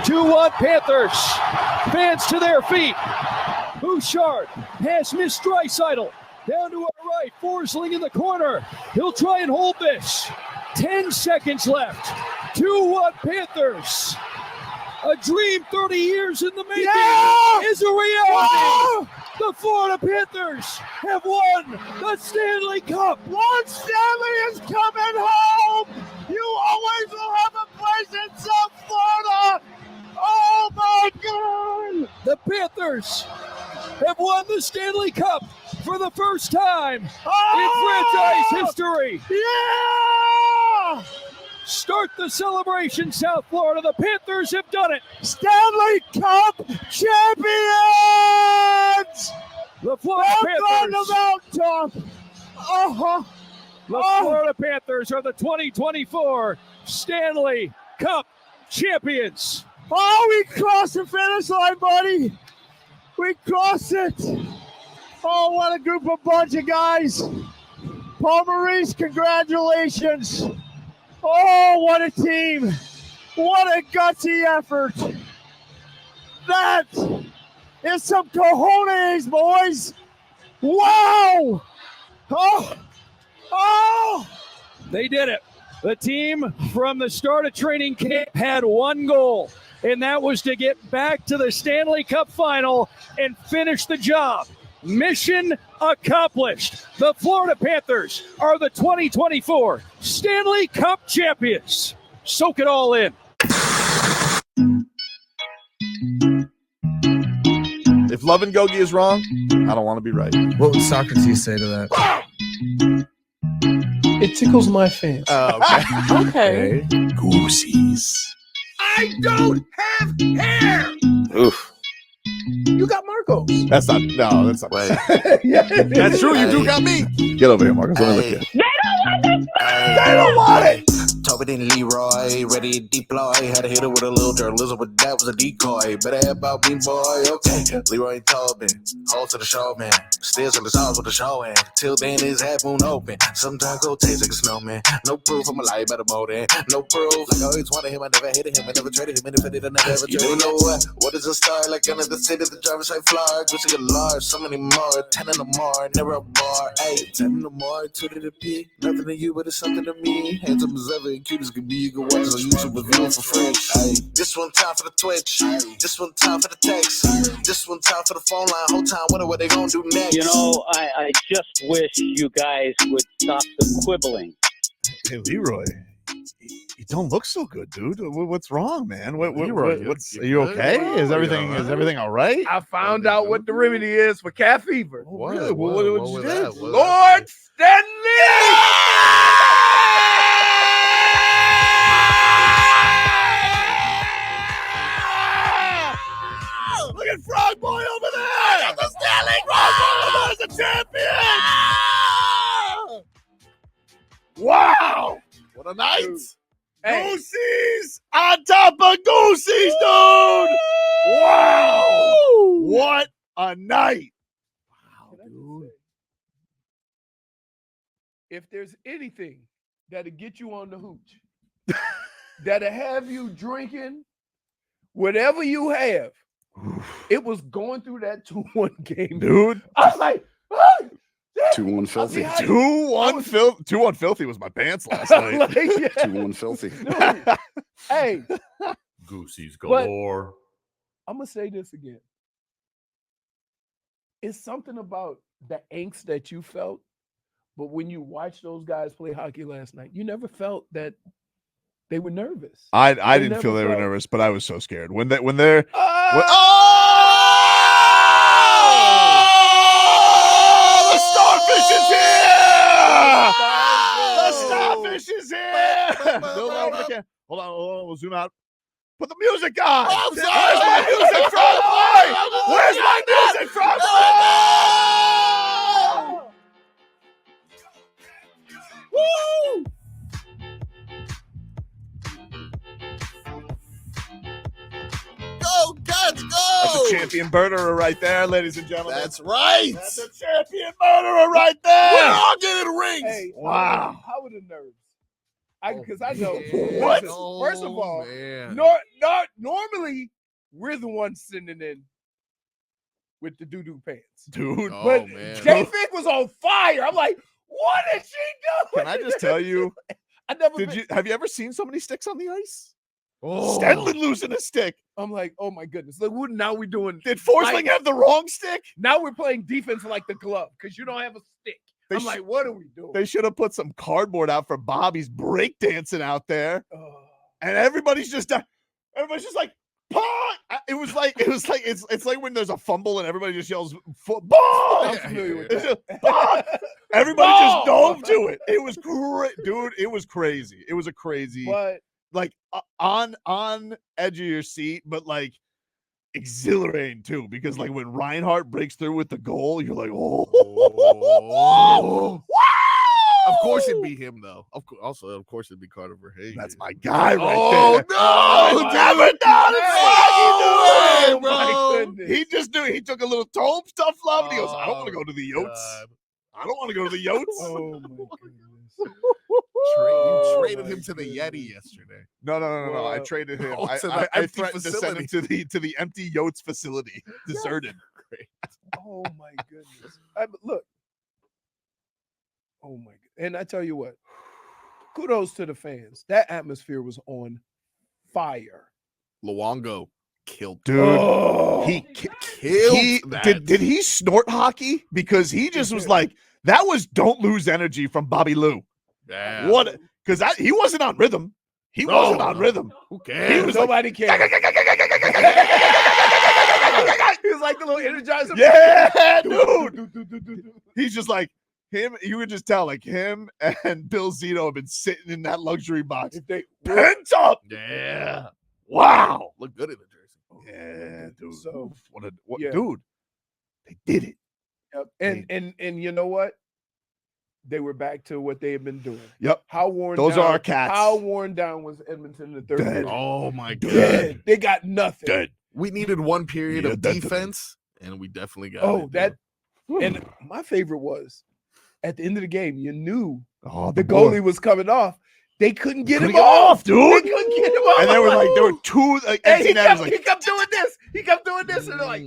2-1 Panthers. Fans to their feet. Bouchard has missed Draisaitl. Down to our right, Forsling in the corner. He'll try and hold this. 10 seconds left. 2-1 Panthers. A dream 30 years in the making is a reality. The Florida Panthers have won the Stanley Cup. One Stanley is coming home. You always will have a place in South Florida. Oh my God. The Panthers have won the Stanley Cup for the first time in franchise history. Yeah! Start the celebration, South Florida. The Panthers have done it. Stanley Cup champions! The Florida Panthers. Uh-huh. The Florida Panthers are the 2024 Stanley Cup champions. Oh, we crossed the finish line, buddy. We crossed it. Oh, what a group of bunch of guys. Paul Maurice, congratulations. Oh, what a team. What a gutsy effort. That is some cojones, boys. Wow. Oh. They did it. The team from the start of training camp had one goal, and that was to get back to the Stanley Cup final and finish the job. Mission accomplished. The Florida Panthers are the 2024 Stanley Cup champions. Soak it all in. If love and Gogi is wrong, I don't want to be right. What would Socrates say to that? It tickles my fancy. Okay. Goosies. I don't have hair. Oof. You got Marcos. That's not Wait. That's true. You do got me. Get over here, Marcus. Let me look at you. They don't want it. Tobin and Leroy, ready to deploy. Had to hit it with a little journalism, but that was a decoy. Better have about me, boy. Okay, Leroy and Tobin, hold to the show, man. Still in the sauce with the show, and till then his half moon open. Sometimes go taste like a snowman. No proof, I'm a lie about a motor. No proof, like I always wanted him. I never hated him. I never traded him. And if I did, I never ever traded him. You know what is a star? Like under the city, the driver's side floor. Gucci a large, so many more. 10 in the more, never a bar. 8, 10 in the more, 2 to the P. Nothing to you, but it's something to me. Handsome as ever and cute as can be. You can watch it on YouTube with viewing for free. Ay. This one time for the Twitch. This one time for the text. This one time for the phone line. Whole time wondering what they gonna do next. You know, I just wish you guys would stop the quibbling. Hey, Leroy. You don't look so good, dude. What's wrong, man? Leroy, are you okay? Is everything all right? I found out what the remedy is for cat fever. What? Really? What you do? Lord Stanley! Look at Frog Boy over there! Look at the Stanley Frog Boy as a champion! Wow! What a night! Hey. Goosies on top of Goosies, dude! Wow! What a night! Wow, dude. If there's anything that'll get you on the hooch, that'll have you drinking whatever you have, it was going through that 2-1 game, Dude. I was like, 2-1 filthy. 2-1 filthy was my pants last night. like, yeah. 2-1 filthy. Dude, hey, Goosies galore. I'm gonna say this again. It's something about the angst that you felt, but when you watched those guys play hockey last night, you never felt that they were nervous. I didn't feel they were nervous, but I was so scared when they're the starfish is here! The starfish is here! Hold on, we'll zoom out. Put the music on! Where's my music, Frog Boy? Where's my music, Frog Boy? Woo! Go, Cats, go! That's a champion murderer right there, ladies and gentlemen. That's right. That's a champion murderer right there. We're all getting rings. Hey, Wow. How were the nerves? Because I know. What? Listen, first of all, man. normally we're the ones sending in with the doo-doo pants. Dude. Oh, But man. J-Fig was on fire. I'm like, what did she do? Can I just tell you? Have you ever seen so many sticks on the ice? Oh. Stanley losing a stick. I'm like, oh my goodness. Look, now we're doing. Did Forsling have the wrong stick? Now we're playing defense like the glove because you don't have a stick. I'm like, what are we doing? They should have put some cardboard out for Bobby's breakdancing out there. And everybody's just like, "Pong!" It's like when there's a fumble and everybody just yells, "Ball!" I'm familiar with It's that. just, "Ball!" Everybody just dove to it. It was great, dude. It was crazy. It was a crazy, But like on edge of your seat, but like exhilarating too, because like when Reinhardt breaks through with the goal, you're like, oh. Of course it'd be him though. Of course it'd be Carter Verhaeghe. That's my guy right Oh there. no! Never done it. Oh, Bro. my goodness. He just knew. He took a little tough love and he goes, I don't want to Oh, go to the Yotes. God. I don't want to go to the Yotes. Oh my goodness. You traded my him to the goodness. Yeti yesterday. No. I Well, traded him. oh, I to the empty threatened to send him to the empty Yotes facility. Deserted. Oh my goodness. Look. Oh my god. And I tell you what, kudos to the fans. That atmosphere was on fire. Luongo killed. Dude, Oh. he Killed that. did he snort hockey? Because he just was like, that was don't lose energy from Bobby Lou. Yeah. What? Because he wasn't on rhythm. He wasn't on rhythm. Who He cares? was Nobody cares. He was like the little energizer. Yeah, dude. He's just like him. You could just tell, like him and Bill Zito have been sitting in that luxury box, If they pent up. Yeah. Wow. Look good in the jersey. Yeah, dude. So, What, yeah. dude? They did it. Yep. And you know what? They were back to what they had been doing. Yep. How worn Those down, are our cats. How worn down was Edmonton in the third Dead. period? Oh my god. Dead. They got nothing. Dead. We needed one period Yeah, of definitely. defense, and we definitely got Oh, it. that dude. and my favorite was at the end of the game, you knew Oh, the boy. goalie was coming off. They couldn't get Couldn't him get off, dude. They couldn't get him off. And there were two And empty he netters. kept doing this. He kept doing this, and they're like,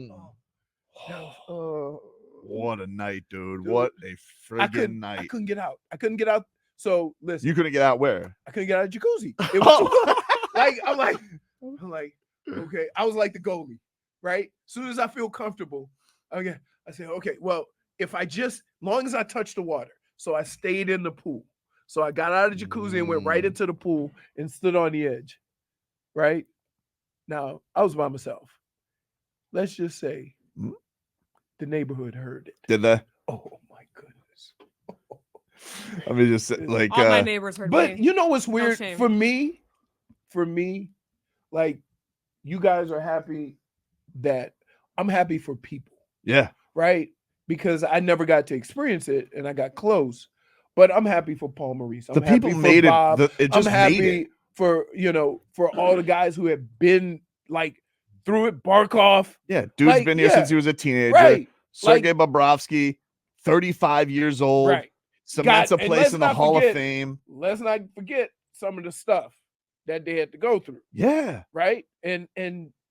what a night, dude. Dude, What a I friggin' night. I couldn't get out. I couldn't get out. So listen, You couldn't get out where? I couldn't get out of the jacuzzi. It was I'm like, okay. I was like the goalie, right? As soon as I feel comfortable, okay, I say, okay, well, if I just, long as I touch the water. So I stayed in the pool. So I got out of the jacuzzi and went right into the pool and stood on the edge, right? Now, I was by myself. Let's just say the neighborhood heard it. Did they? Oh, my goodness. I mean, just like All my neighbors heard But me. you know what's weird? shame. For me, like, you guys are happy that I'm happy for people, yeah. right? Because I never got to experience it and I got close. But I'm happy for Paul Maurice. I'm The people happy for made Bob. it. It just I'm happy made it. for, for all the guys who have been like through it. Barkov. Yeah, dude's Like, been here yeah, since he was a teenager. Right. Sergei Bobrovsky, 35 years old. Right. Cements a and place let's in the not Hall forget- of Fame. Let's not forget some of the stuff that they had to go through. Yeah. Right. And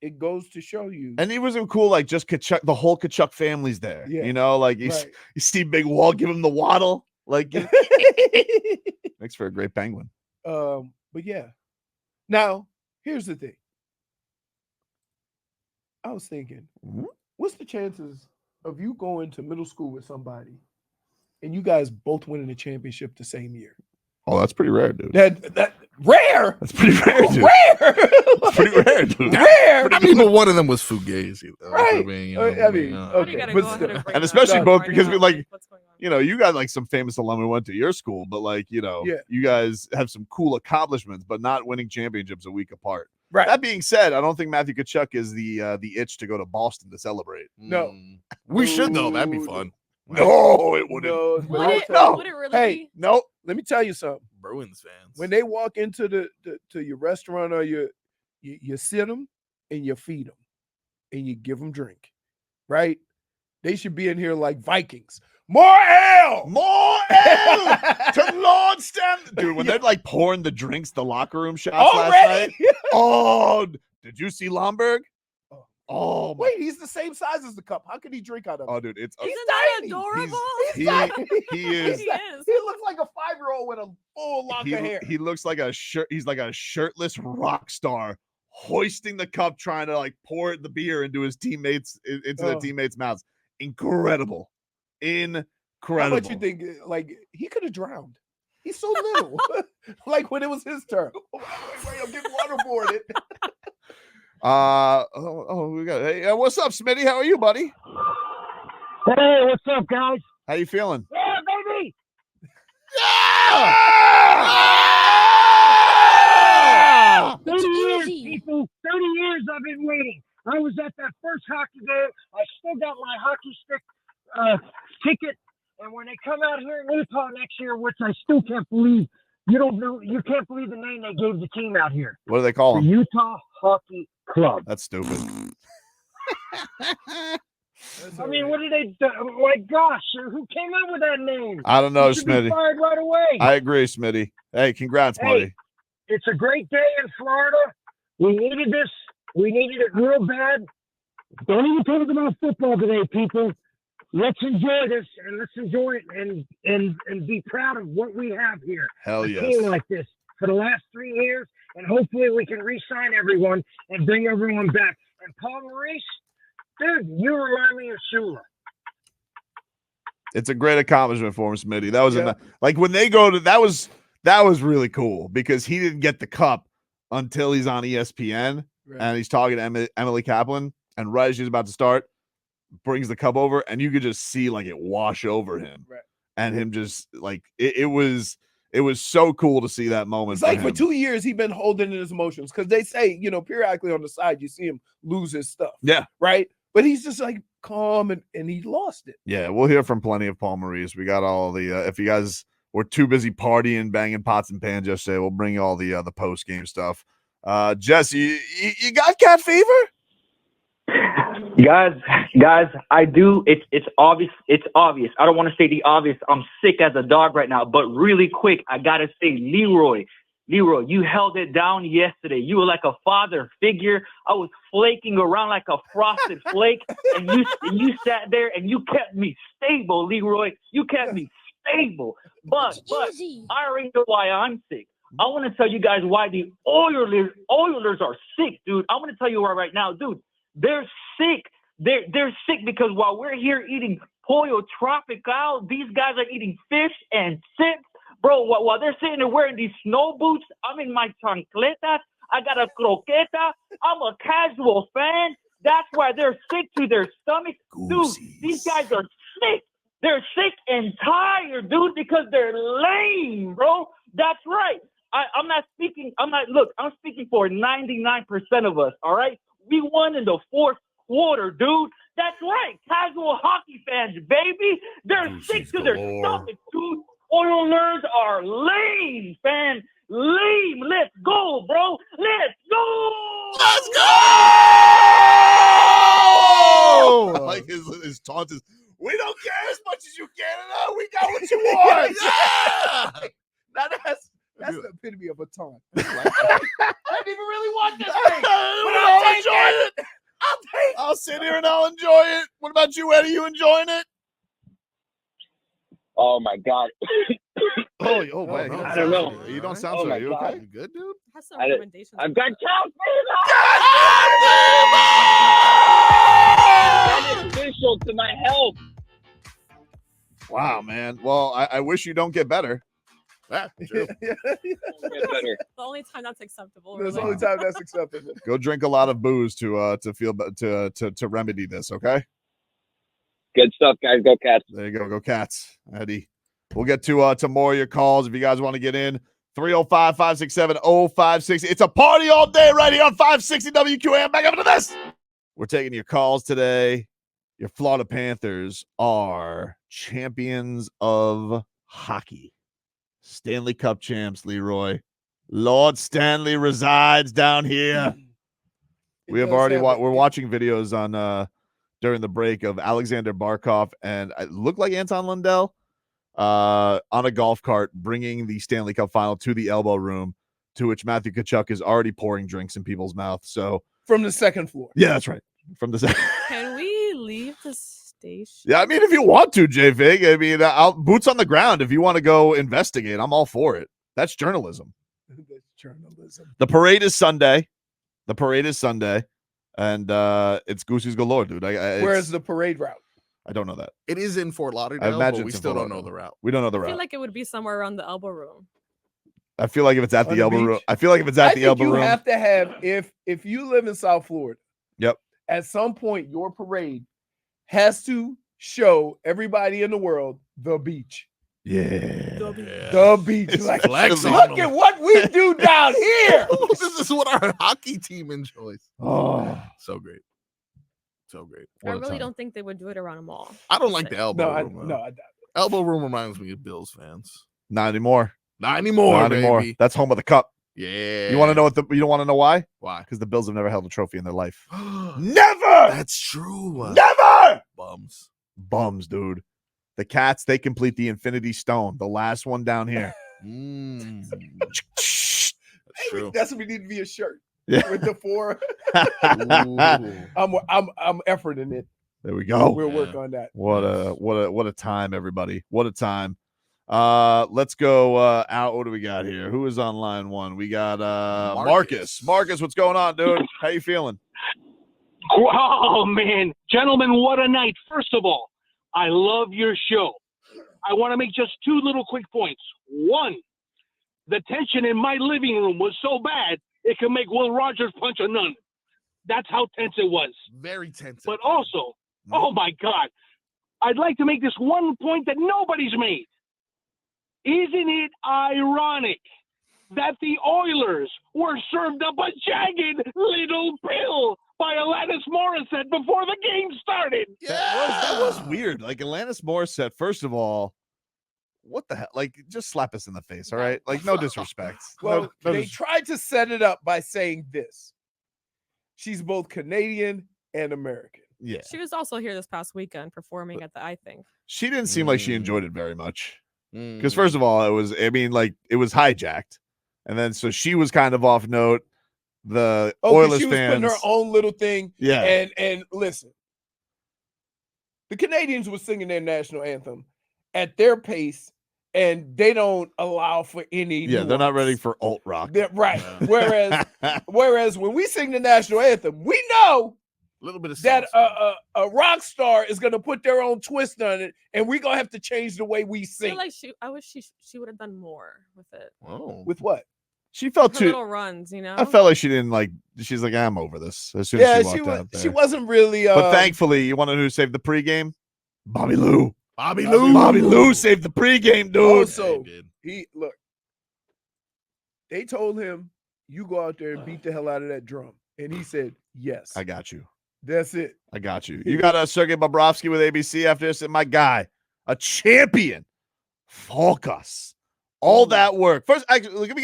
it goes to show you. And it wasn't cool, like just Kachuk, the whole Kachuk family's there. Yeah. You know, like you, Right. you see Big Wall give him the waddle. Like makes for a great penguin. But yeah. Now, here's the thing. I was thinking, what's the chances of you going to middle school with somebody and you guys both winning the championship the same year? Oh, that's pretty rare, dude. That rare. That's pretty rare, dude. Rare. That's pretty rare, dude. Rare. I mean, but one of them was Fugazi. Right. I mean, Okay. gotta But go ahead still. and break And it especially down both right because now. we like, What's going on? you know, you got like some famous alumni who went to your school, but like, you know, Yeah. you guys have some cool accomplishments, but not winning championships a week apart. Right. That being said, I don't think Matthew Tkachuk is the itch to go to Boston to celebrate. No. We should though. That'd be Dude. fun. No, it wouldn't. No, Would but I'll it, tell you, would it really Hey, be? Nope. let me tell you something. Bruins fans. When they walk into to your restaurant or you sit them and you feed them and you give them drink, right? They should be in here like Vikings. More ale! More ale to Lord Stanley. Dude, when they're like pouring the drinks, the locker room shots last Already? night. Oh, did you see Lomberg? Oh, my. Wait, he's the same size as the cup. How could he drink out of it? Oh, dude, it's He's Isn't that tiny. adorable? he is. He is. He looks like a 5-year-old with a full lock of hair. He looks like a shirt. He's like a shirtless rock star, hoisting the cup, trying to like pour the beer into his teammates into their teammates' mouths. Incredible. How much you think? Like he could have drowned. He's so little. Like when it was his turn. Wait, I'm getting waterboarded. We got. Hey, what's up, Smitty? How are you, buddy? Hey, what's up, guys? How you feeling? Yeah, baby. Yeah! 30 years, people. 30 years I've been waiting. I was at that first hockey game. I still got my hockey stick ticket. And when they come out here in Utah next year, which I still can't believe, you can't believe the name they gave the team out here. What do they call The him? Utah Hockey Club. That's stupid. I mean, what did they do? My gosh, who came up with that name? I don't know, You should be Smitty. fired right away. I agree, Smitty. Hey, congrats, buddy. It's a great day in Florida. We needed this. We needed it real bad. Don't even talk about football today, people. Let's enjoy this and let's enjoy it and be proud of what we have here. Hell A yes. team like this for the last 3 years, and hopefully we can re-sign everyone and bring everyone back. And Paul Maurice, dude, you remind me of Shula. It's a great accomplishment for him, Smitty. That was like when they go to that was really cool because he didn't get the cup until he's on ESPN and he's talking to Emily Kaplan, and right as she's about to start, brings the cup over, and you could just see like it wash over him, and him just like it was so cool to see that moment. It's like for 2 years he's been holding in his emotions because they say, periodically on the side you see him lose his stuff. Yeah. Right. But he's just like calm and he lost it. Yeah, we'll hear from plenty of Paul Maurice. We got all the if you guys were too busy partying, banging pots and pans yesterday, we'll bring you all the post game stuff. Jesse, you got cat fever? Guys, I do. It's obvious. It's obvious. I don't want to say the obvious. I'm sick as a dog right now, but really quick, I gotta say, Leroy, you held it down yesterday. You were like a father figure. I was flaking around like a frosted flake, and you sat there and you kept me stable, Leroy. You kept me stable. But I already know why I'm sick. I want to tell you guys why the Oilers are sick, dude. I want to tell you why right now, dude. They're sick. They're sick because while we're here eating pollo tropical, these guys are eating fish and chips. Bro, while they're sitting there wearing these snow boots, I'm in my chancletas. I got a croqueta. I'm a casual fan. That's why they're sick to their stomachs. Dude, these guys are sick. They're sick and tired, dude, because they're lame, bro. That's right. I'm speaking for 99% of us, all right? We won in the fourth quarter, dude. That's right. Casual hockey fans, baby. They're sick to their stomachs, dude. Oilers are lame, fan. Lame. Let's go, bro. Let's go. Let's go. I like his taunt is, we don't care as much as you Canada. We got what you want. Yeah. Now that's the epitome of a taunt. I didn't even really want this thing. But I'll enjoy it. I'll sit here and I'll enjoy it. What about you, Eddie? You enjoying it? Oh my God. Oh man. I don't know. You don't sound Oh so. my You God. okay? You good, dude? Has some recommendations. I've got count beneficial to my health. Wow, man. Well, I wish you don't get better. True. The only time that's acceptable. That's the really. only time that's acceptable. Go drink a lot of booze to remedy this, okay? Good stuff, guys. Go Cats. There you go. Go Cats, Eddie. We'll get to more of your calls if you guys want to get in. 305-567-0560. It's a party all day right here on 560 WQAM. Back up to this. We're taking your calls today. Your Florida Panthers are champions of hockey. Stanley Cup champs, Leroy. Lord Stanley resides down here. We have already we're watching videos on during the break of Alexander Barkov and it looked like Anton Lundell on a golf cart bringing the Stanley Cup final to the elbow room, to which Matthew Tkachuk is already pouring drinks in people's mouths. So from the second floor. Yeah, that's right. From the second. Can we leave the station? Yeah, I mean, if you want to, J Vig, I mean, boots on the ground. If you want to go investigate, I'm all for it. That's journalism. That's journalism. The parade is Sunday. And it's Goosey's galore, dude. Where's the parade route? I don't know that. It is in Fort Lauderdale, I imagine but we it's in still Fort don't know the route. We don't know the I feel route. like it would be somewhere around the elbow room. I feel like if it's at On the the elbow room, beach? I feel like if it's at the elbow you room. have to have if you live in South Florida. Yep. At some point, your parade has to show everybody in the world the beach. Yeah. The beach. It's Like, flex on look them. at what we do down here. This is what our hockey team enjoys. Oh, so great. So great. I really don't think they would do it around a mall. I don't like the elbow room. No, I doubt it. Elbow room reminds me of Bills fans. Not anymore. Not anymore, Not anymore. baby. That's home of the cup. Yeah. You want to know you don't want to know why? Why? Because the Bills have never held a trophy in their life. Never. That's true. Never. Bums, dude. The Cats, they complete the Infinity Stone, the last one down here. That's true. That's what we need to be a shirt. Yeah. With the 4. I'm efforting it. There we go. We'll work on that. What a time, everybody. What a time. Let's go out. What do we got here? Who is on line 1? We got Marcus. Marcus, what's going on, dude? How you feeling? Oh, man. Gentlemen, what a night. First of all, I love your show. I want to make just 2 little quick points. One, the tension in my living room was so bad, it could make Will Rogers punch a nun. That's how tense it was. Very tense. But also, oh, my God, I'd like to make this one point that nobody's made. Isn't it ironic that the Oilers were served up a jagged little pill by Alanis Morissette before the game started? That was weird. Like Alanis Morissette, first of all, what the hell? Like, just slap us in the face, all right? Like, no disrespect. Well, No they tried to set it up by saying this. She's both Canadian and American. Yeah. She was also here this past weekend performing at the I Think. She didn't seem like she enjoyed it very much. Because first of all, it was hijacked. And then so she was kind of off note. The Oilers she was fans putting her own little thing. Yeah. And listen, the Canadians were singing their national anthem at their pace, and they don't allow for any. Yeah, they're not ready nuance. for alt rock. Right. Whereas when we sing the national anthem, we know a little bit of that a rock star is going to put their own twist on it, and we're going to have to change the way we I sing. feel like I wish she would have done more with it. Oh. With what? She felt Her too. little runs, you know. I felt like she didn't like. She's like, I'm over this. As soon as she walked out there. She wasn't really. But thankfully, you want to know who saved the pregame? Bobby Lou. Bobby Lou saved the pregame, dude. Also, look. They told him, "You go out there and beat the hell out of that drum," and he said, "Yes, I got you. That's it. I got you. You got Sergei Bobrovsky with ABC after this, and my guy, a champion, Falkus. All that work. First, actually, let me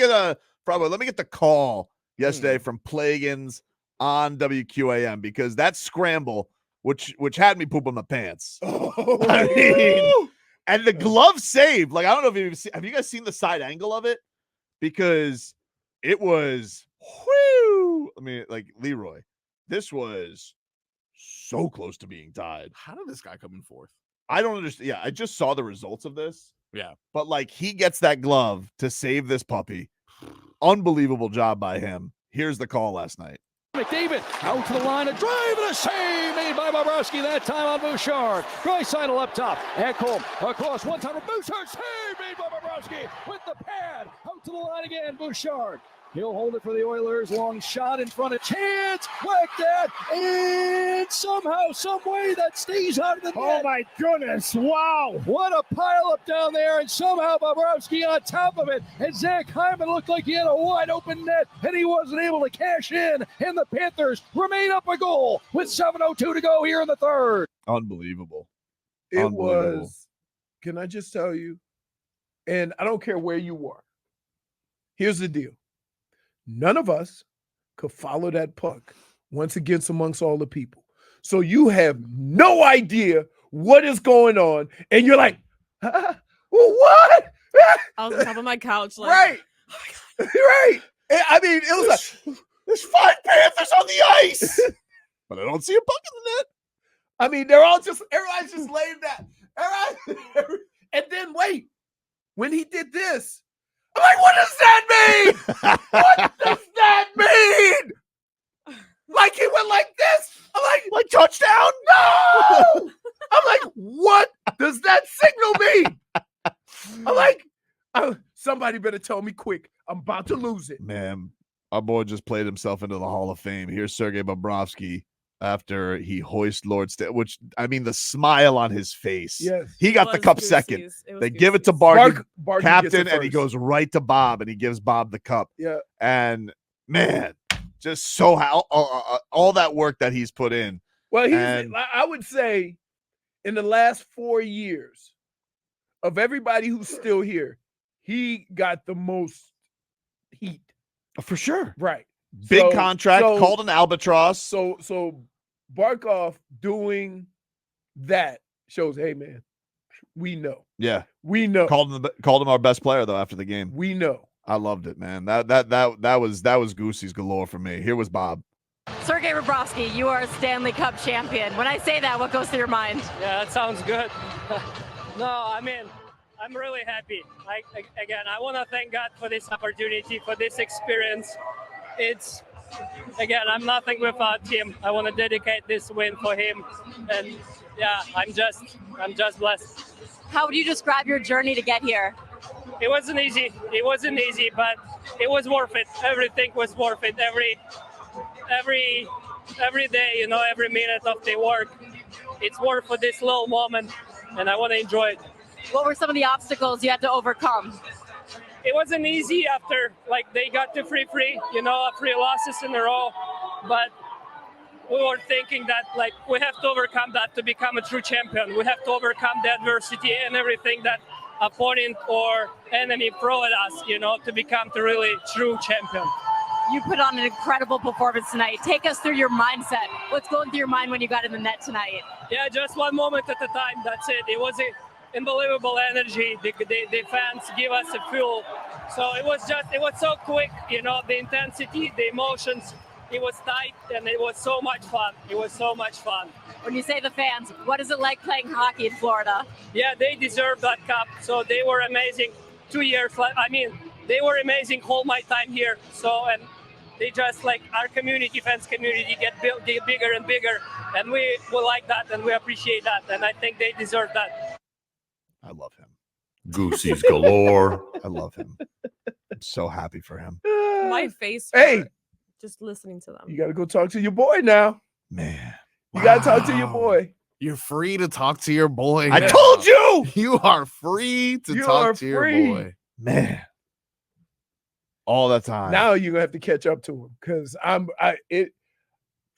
get the call yesterday from Plagans on WQAM because that scramble, which had me poop on the pants. I mean, and the glove save. Like, I don't know if have you guys seen the side angle of it? Because it was I mean, like Leroy, this was so close to being tied. How did this guy come in fourth? I don't understand. Yeah, I just saw the results of this. Yeah. But like he gets that glove to save this puppy. Unbelievable job by him. Here's the call last night. McDavid out to the line, a drive and a save made by Bobrovsky, that time on Bouchard. Draisaitl up top, Ekholm across one time, Bouchard, save made by Bobrovsky with the pad, out to the line again, Bouchard. He'll hold it for the Oilers, long shot in front of chance, whack that, and somehow, some way that stays out of the net. Oh my goodness, wow. What a pile up down there, and somehow Bobrovsky on top of it, and Zach Hyman looked like he had a wide open net, and he wasn't able to cash in, and the Panthers remain up a goal with 7:02 to go here in the third. Unbelievable. It was, can I just tell you, and I don't care where you are, here's the deal. None of us could follow that puck once against amongst all the people. So you have no idea what is going on, and you're like, what? I was on top of my couch, like, Right. Right. I mean, it was like, there's 5 Panthers on the ice, but I don't see a puck in the net. I mean, everybody's just laying down. And then wait, when he did this, I'm like, what does that mean? What does that mean? Like he went like this. I'm like touchdown? No. I'm like, what does that signal mean? I'm like, somebody better tell me quick. I'm about to lose it. Man, our boy just played himself into the Hall of Fame. Here's Sergei Bobrovsky after he hoist Lord which, I mean, the smile on his face. Yes. He got the cup second. They give it to Barky, captain, and he goes right to Bob, and he gives Bob the cup. Yeah. And, man, just so all that work that he's put in. Well, I would say in the last 4 years of everybody who's still here, he got the most heat. For sure. Right. Big contract, called an albatross. So Barkov doing that shows, hey man, we know. Yeah. We know. Called him our best player though after the game. We know. I loved it, man. That was Goosey's galore for me. Here was Bob. Sergei Bobrovsky, you are a Stanley Cup champion. When I say that, what goes through your mind? Yeah, that sounds good. No, I mean, I'm really happy. Again, I want to thank God for this opportunity, for this experience. It's, again, I'm nothing without him. I want to dedicate this win for him. And yeah, I'm just blessed. How would you describe your journey to get here? It wasn't easy. It wasn't easy, but it was worth it. Everything was worth it. Every day, you know, every minute of the work, it's worth for this little moment, and I want to enjoy it. What were some of the obstacles you had to overcome? It wasn't easy after, like, they got to 3-3, you know, 3 losses in a row, but we were thinking that, like, we have to overcome that to become a true champion. We have to overcome the adversity and everything that opponent or enemy throw at us, you know, to become the really true champion. You put on an incredible performance tonight. Take us through your mindset. What's going through your mind when you got in the net tonight? Yeah, just one moment at a time. That's it. It was an unbelievable energy. The fans give us a fuel. So it was so quick, you know, the intensity, the emotions. It was tight, and it was so much fun. It was so much fun. When you say the fans, what is it like playing hockey in Florida? Yeah, they deserve that cup. So they were amazing 2 years. I mean, they were amazing all my time here. So, and they just, like, our community, fans community, get bigger and bigger. And we like that, and we appreciate that. And I think they deserve that. I love him. Goosey's galore. I love him. I'm so happy for him. My face. Hey. Just listening to them. You got to go talk to your boy now. Man. You got to talk to your boy. You're free to talk to your boy. I now. told you. You are free to talk to your boy. Man. All the time. Now you're going to have to catch up to him because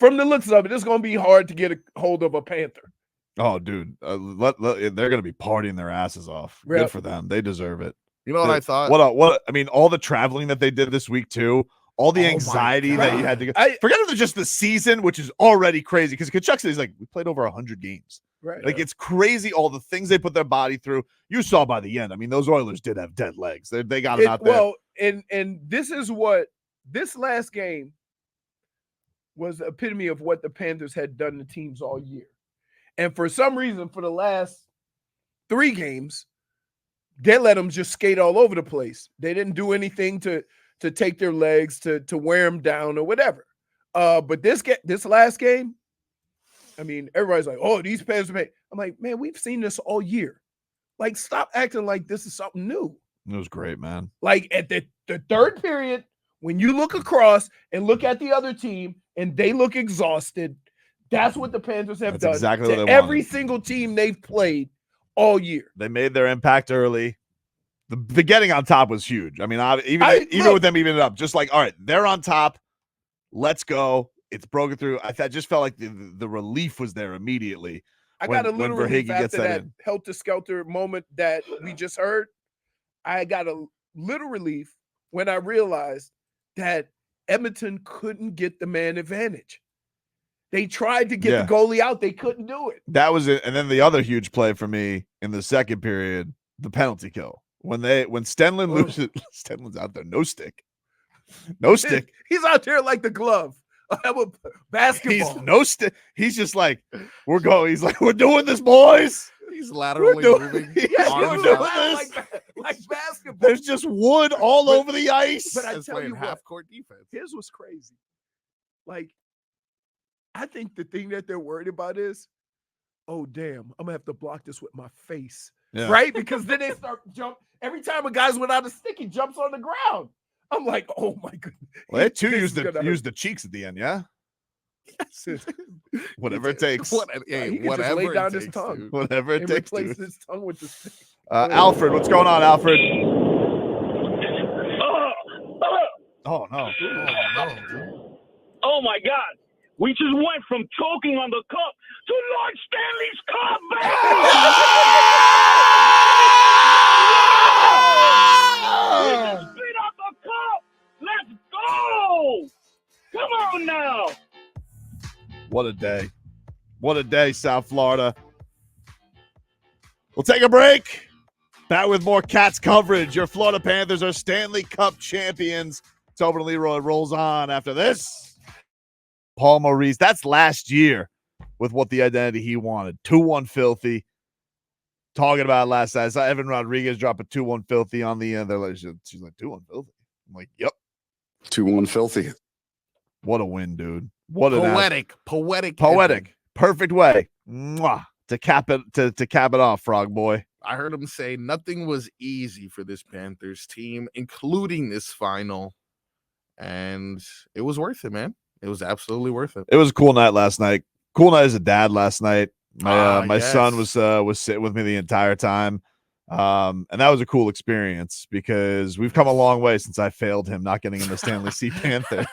from the looks of it, it's going to be hard to get a hold of a Panther. Oh, dude. They're going to be partying their asses off. Yep. Good for them. They deserve it. You know what I thought? What I mean, all the traveling that they did this week too. All the anxiety that you had to go. Forget about just the season, which is already crazy. Because Kachuk said he's like, we played over 100 games. Right. Like, it's crazy all the things they put their body through. You saw by the end. I mean, those Oilers did have dead legs. They got them out there. Well, and this is what this last game was the epitome of what the Panthers had done to teams all year. And for some reason, for the last 3 games, they let them just skate all over the place. They didn't do anything to take their legs, to wear them down or whatever. But this last game, I mean, everybody's like, oh, these Panthers. I'm like, man, we've seen this all year. Like, stop acting like this is something new. It was great, man. Like, at the third period, when you look across and look at the other team and they look exhausted, that's what the Panthers have done exactly to what they every wanted. single team they've played all year. They made their impact early. The getting on top was huge. I mean, even with them even it up, just like, all right, they're on top. Let's go. It's broken through. I just felt like the relief was there immediately. I got a little relief Verhaeghe after that helter-skelter moment that we just heard. I got a little relief when I realized that Edmonton couldn't get the man advantage. They tried to get the goalie out. They couldn't do it. That was it. And then the other huge play for me in the second period, the penalty kill. When Stenlin loses, Stenlin's out there, no stick. No stick. He's out there like the glove. Basketball. He's no stick. He's just like, we're going. He's like, we're doing this, boys. He's laterally moving. Arms doing out. this. Like basketball. There's just wood all over the ice. But I That's tell playing you half-court defense. Here's what's crazy. Like, I think the thing that they're worried about is, oh, damn, I'm going to have to block this with my face. Yeah. Right? Because then they start jump. Every time a guy's without a stick, he jumps on the ground. I'm like, oh, my goodness. Well, they too used the cheeks at the end, yeah? Yes. Whatever it takes. He can just lay down his tongue. Whatever it And takes. replace Dude. his tongue with the stick. Alfred, what's going on, Alfred? Oh, no. Oh my God. We just went from choking on the cup to Lord Stanley's Cup, baby! We just spit out the cup! Let's go! Come on now! What a day. What a day, South Florida. We'll take a break. Back with more Cats coverage. Your Florida Panthers are Stanley Cup champions. Tobin and Leroy rolls on after this. Paul Maurice, that's last year with what the identity he wanted. 2-1 filthy. Talking about it last night. I saw Evan Rodriguez drop a 2-1 filthy on the end. She's like, 2-1 filthy. I'm like, yep. 2-1 filthy. What a win, dude. What Poetic. Perfect way. Mwah. To cap it off, Frog Boy. I heard him say nothing was easy for this Panthers team, including this final. And it was worth it, man. It was absolutely worth it. It was a cool night last night. Cool night as a dad last night. My Yes. son was sitting with me the entire time. And that was a cool experience because we've come a long way since I failed him not getting in the Stanley C Panther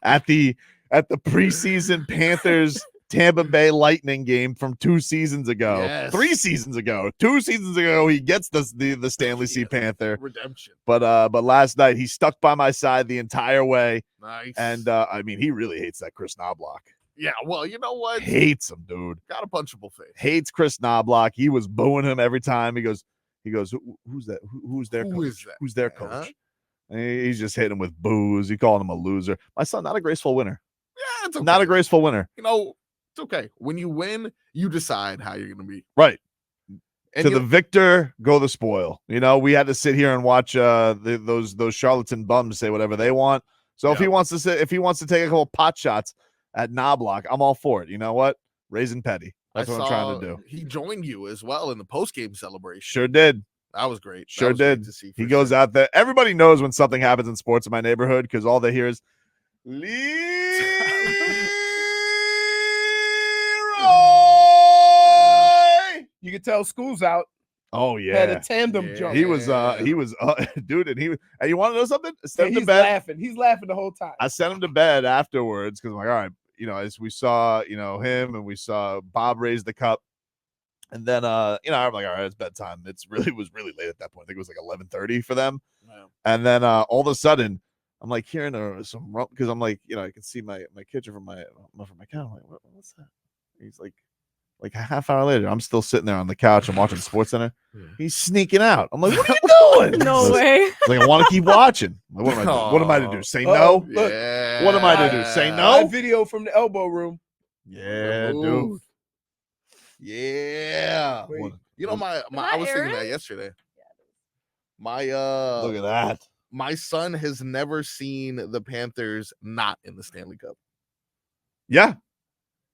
at the preseason Panthers Tampa Bay Lightning game from 2 seasons ago. Yes. 3 seasons ago. 2 seasons ago, he gets the Stanley C Panther. Redemption. But last night he stuck by my side the entire way. Nice. And I mean, he really hates that Chris Knobloch. Yeah, well, you know what? Hates him, dude. Got a punchable face. Hates Chris Knobloch. He was booing him every time. He goes, who's that? Who's their coach? Who is that? Who's their coach? And he's just hitting him with boos. He called him a loser. My son, not a graceful winner. Yeah, it's okay. Not a graceful winner. You know, it's okay. When you win, you decide how you're going to be. Right. And To the victor, go the spoil. You know, we had to sit here and watch those charlatan bums say whatever they want. So if he wants to take a couple pot shots at Knobloch, I'm all for it. You know what? Raising petty. That's what I'm trying to do. He joined you as well in the post-game celebration. Sure did. That was great. Sure That was great did. to see, He for goes sure. out there. Everybody knows when something happens in sports in my neighborhood because all they hear is You can tell school's out. Oh yeah, Had a tandem jump. He was dude, and you want to know something? I sent him to He's bed. laughing. He's laughing the whole time. I sent him to bed afterwards because I'm like, all right, you know, as we saw, you know, him and we saw Bob raise the cup, and then you know, I'm like, all right, it's bedtime. It was really late at that point. I think it was like 11:30 for them, and then all of a sudden, I'm like hearing some rump because I'm like, you know, I can see my kitchen from my couch. I'm like, what's that? He's like a half hour later, I'm still sitting there on the couch. I'm watching SportsCenter. He's sneaking out. I'm like, what are you doing? No way. Like, I want to keep watching. Like, what am I to do? Say no? Look, What am I to do? Say no? My video from the elbow room. Yeah, dude. Yeah. Wait. You know, I was thinking that yesterday. My Look at that. My son has never seen the Panthers not in the Stanley Cup. Yeah.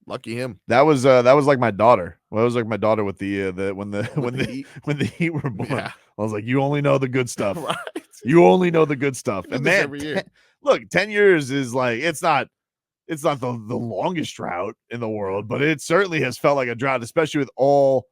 Lucky him. That was like my daughter. Well, it was like my daughter with when the Heat were born. Yeah. I was like, you only know the good stuff. Right. You only know the good stuff. He does And this man, every year. look, 10 years is like it's not the longest drought in the world, but it certainly has felt like a drought, especially with all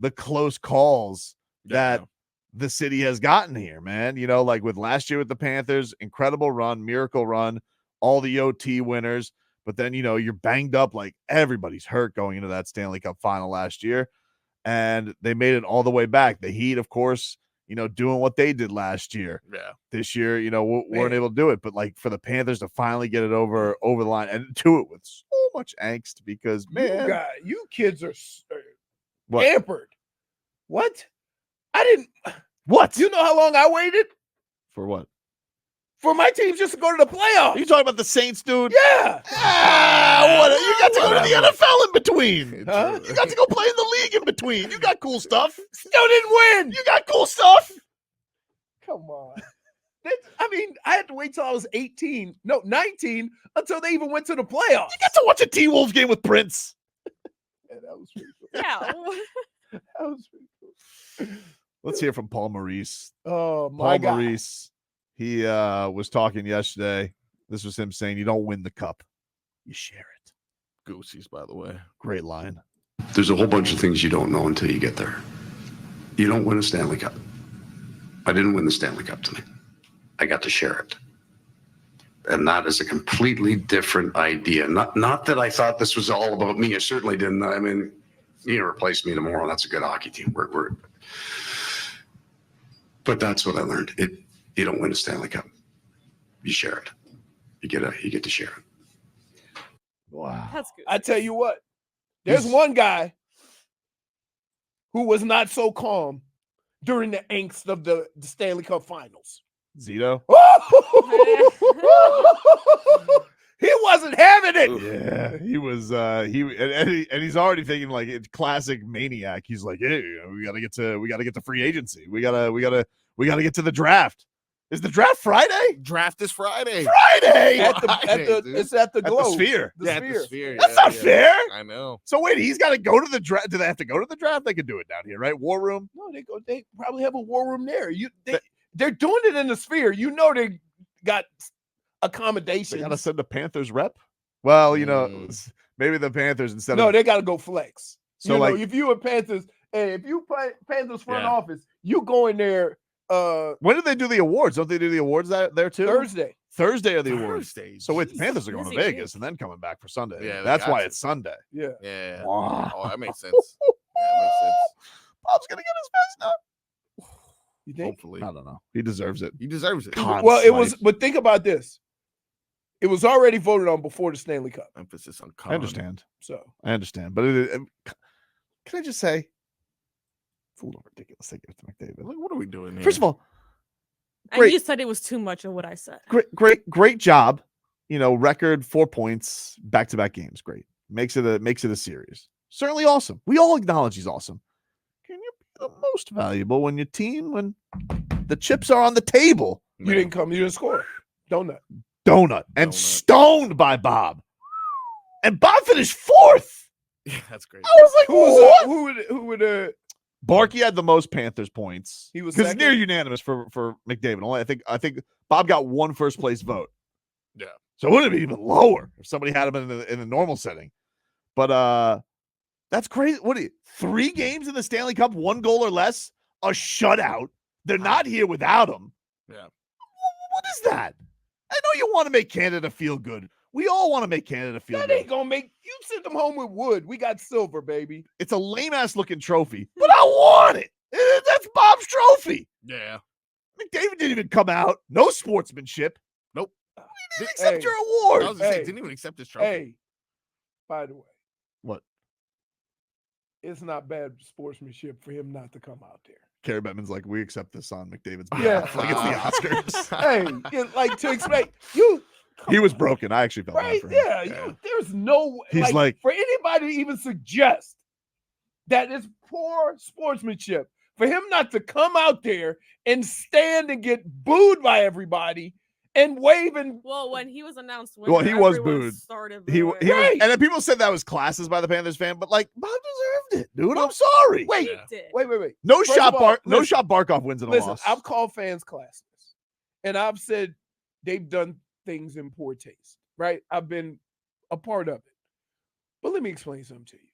the close calls that the city has gotten here, man. You know, like with last year with the Panthers, incredible run, miracle run, all the OT winners. But then, you know, you're banged up like everybody's hurt going into that Stanley Cup final last year. And they made it all the way back. The Heat, of course, doing what they did last year. Yeah. This year, weren't able to do it. But like for the Panthers to finally get it over the line and do it with so much angst because man, you kids are what? pampered. What? I didn't. What? You know how long I waited For what? for my team just to go to the playoffs? Are you talking about the Saints, dude? Yeah. What? You got to go to the NFL in between. Huh? You got to go play in the league in between. You got cool stuff. Still didn't win. You got cool stuff. Come on. I had to wait till I was 19, until they even went to the playoffs. You got to watch a T-Wolves game with Prince. Yeah, that was pretty cool. Yeah. That was pretty cool. Let's hear from Paul Maurice. Oh, my Paul God. Maurice, he was talking yesterday. This was him saying, you don't win the cup. You share it. Goosey's, by the way. Great line. There's a whole bunch of things you don't know until you get there. You don't win a Stanley Cup. I didn't win the Stanley Cup tonight. I got to share it. And that is a completely different idea. Not that I thought this was all about me. I certainly didn't. I mean, you replace me tomorrow. That's a good hockey team. But that's what I learned. You don't win a Stanley Cup. You share it. You get to share it. Wow. That's good. I tell you what, there's one guy who was not so calm during the angst of the Stanley Cup Finals. Zito. He wasn't having it. Yeah, he was. And he's already thinking like it's classic maniac. He's like, hey, we gotta get to free agency. We gotta get to the draft. Is the draft Friday? Draft is Friday. Friday. It's at the Globe. At the Sphere. At the Sphere. That's not fair. I know. So wait, he's got to go to the draft. Do they have to go to the draft? They can do it down here, right? War Room. No, they probably have a war room there. They're doing it in the Sphere. They got accommodations. They got to send a Panthers rep. Well, maybe the Panthers instead No, of they got to go flex. So if you a Panthers, if you play Panthers front office, you go in there. When did they do the awards? Don't they do the awards there too? Thursday are the awards. So wait, the Panthers are going to Vegas and then coming back for Sunday. Yeah, that's why it's Sunday. Yeah. Yeah. Wow. Oh, that makes sense. That makes sense. Bob's gonna get his best now. You think? Hopefully. I don't know. He deserves it. He deserves it. Well, it was, but think about this. It was already voted on before the Stanley Cup. Emphasis on I understand. So I understand, but can I just say, it's a little ridiculous to give it to McDavid. Like, what are we doing here? First of all, And you said it was too much of what I said. great job. Record 4 points, back-to-back games. Great. Makes it a series. Certainly awesome. We all acknowledge he's awesome. Can you be the most valuable when the chips are on the table? You didn't score. Donut. And stoned by Bob. And Bob finished fourth. Yeah, that's great. I was like, who would Barkey had the most Panthers points. He was because second? near unanimous for McDavid. Only I think Bob got one first place vote. Yeah. So it would have been even lower if somebody had him in a normal setting. But that's crazy. 3 games in the Stanley Cup, 1 goal or less, a shutout. They're not here without him. Yeah. What is that? I know you want to make Canada feel good. We all want to make Canada feel That good. ain't gonna make you send them home with wood. We got silver, baby. It's a lame ass looking trophy, but I want it. That's Bob's trophy. Yeah. McDavid didn't even come out. No sportsmanship. Nope. He didn't accept your award. I was gonna say, didn't even accept his trophy. Hey, by the way, What? It's not bad sportsmanship for him not to come out there. Kerry Bettman's like, we accept this on McDavid's Yeah. behalf. Like it's the Oscars. Hey, to expect you. He was broken. I actually felt bad Right? for him. Yeah. There's no. He's like for anybody to even suggest that it's poor sportsmanship for him not to come out there and stand and get booed by everybody and waving. Well, when he was announced, Well, he was everyone booed. started He booing. was, and then people said that was classes by the Panthers fan, but like Bob deserved it, dude. I'm sorry. Wait. No First shot of all, no listen, shot Barkov wins in a Listen, loss. I've called fans classless, and I've said they've done things in poor taste, right? I've been a part of it. But let me explain something to you.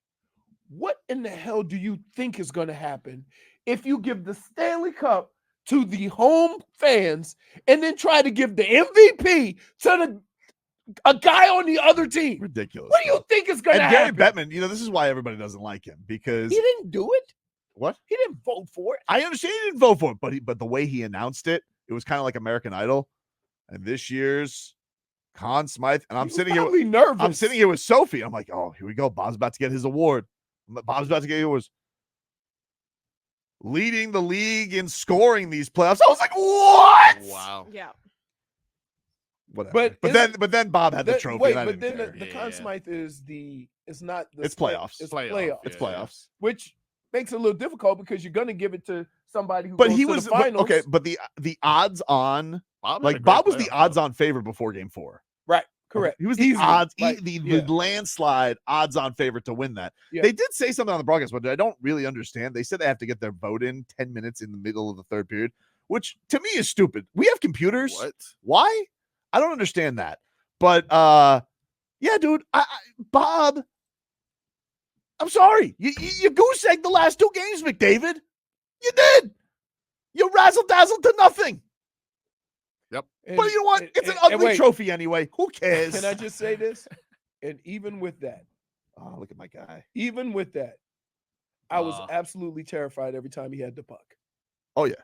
What in the hell do you think is going to happen if you give the Stanley Cup to the home fans and then try to give the MVP to a guy on the other team? Ridiculous. What do you think is going to And Gary happen? Bettman, this is why everybody doesn't like him because He didn't do it. What? He didn't vote for it. I understand he didn't vote for it, but the way he announced it, it was kind of like American Idol. And this year's Conn Smythe, and I'm sitting here. Nervous. I'm sitting here with Sophie. I'm like, oh, here we go. Bob's about to get his award. Bob's about to get his leading the league in scoring these playoffs. I was like, what? Wow. Yeah. Whatever. But then Bob had the trophy. Wait, and I but didn't then care. the Conn Smythe is it's not the It's playoffs. It's Playoff. playoffs. It's playoffs. Which makes it a little difficult because you're going to give it to somebody who But goes he to was the finals. okay. But the odds on Bob was the odds on favorite before Game 4. Right. Correct. He was the Easily. odds, Like, the yeah. landslide odds on favorite to win that. Yeah. They did say something on the broadcast, but I don't really understand. They said they have to get their vote in 10 minutes in the middle of the third period, which to me is stupid. We have computers. What? Why? I don't understand that. But yeah, dude, Bob, I'm sorry. You goose egged the last 2 games, McDavid. You did. You razzle dazzled to nothing. Yep. But you know what? It's an ugly wait. trophy anyway. Who cares? Can I just say this? And even with that, oh, look at my guy. even with that, I was absolutely terrified every time he had the puck. Oh yeah,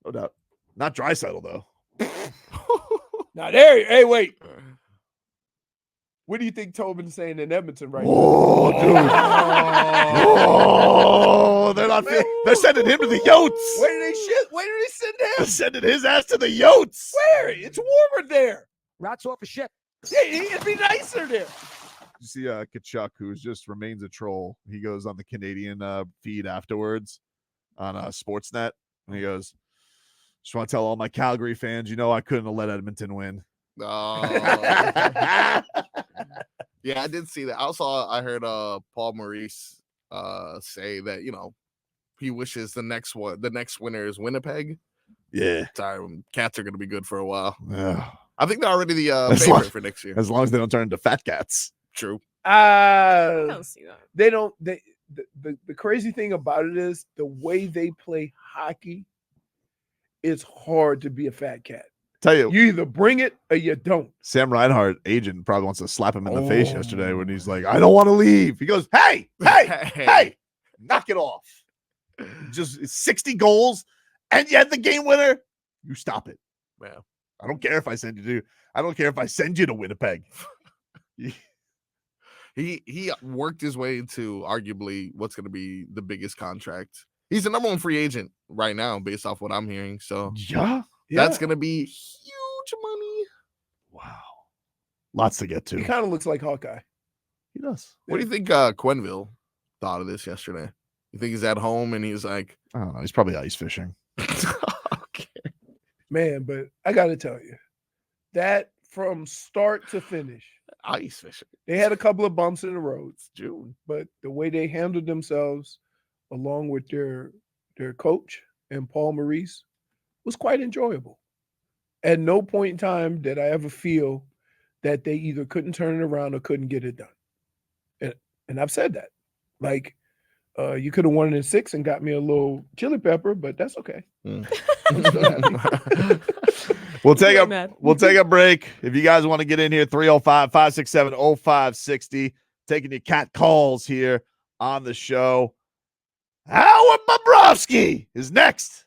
no doubt. Not Draisaitl though. Now there, hey, wait. What do you think Tobin's saying in Edmonton right Oh, now? dude. Oh, they're sending him to the Yotes. Where did they send him? They're sending his ass to the Yotes. Where? It's warmer there. Rats off a ship. Yeah, it'd be nicer there. You see Kachuk, who just remains a troll. He goes on the Canadian feed afterwards on Sportsnet, and he goes, just want to tell all my Calgary fans, I couldn't have let Edmonton win. Oh. Yeah, I did see that. Also, I heard Paul Maurice say that, he wishes the next winner is Winnipeg. Yeah. Sorry, Cats are going to be good for a while. Yeah. I think they're already the favorite for next year. As long as they don't turn into fat cats. True. I don't see that. They don't. The crazy thing about it is the way they play hockey. It's hard to be a fat cat. Tell you either bring it or you don't. Sam Reinhart, agent, probably wants to slap him in the face yesterday when he's like, I don't want to leave. He goes, hey, knock it off. Just 60 goals, and you had the game winner. You stop it. Yeah. I don't care if I send you to Winnipeg. He worked his way into arguably what's going to be the biggest contract. He's the number 1 free agent right now, based off what I'm hearing. So that's going to be huge money. Wow. Lots to get to. He kind of looks like Hawkeye. He does. What do you think Quenneville thought of this yesterday? You think he's at home and he's like, I don't know. He's probably ice fishing. Okay. Man, but I got to tell you, that from start to finish, ice fishing. They had a couple of bumps in the road. It's June. But the way they handled themselves, along with their coach and Paul Maurice, was quite enjoyable. At no point in time did I ever feel that they either couldn't turn it around or couldn't get it done. And I've said that. Like, you could have won it in 6 and got me a little chili pepper, but that's okay. I'm still happy. We'll take a break. If you guys want to get in here, 305-567-0560. Taking your cat calls here on the show. Howard Bobrovsky is next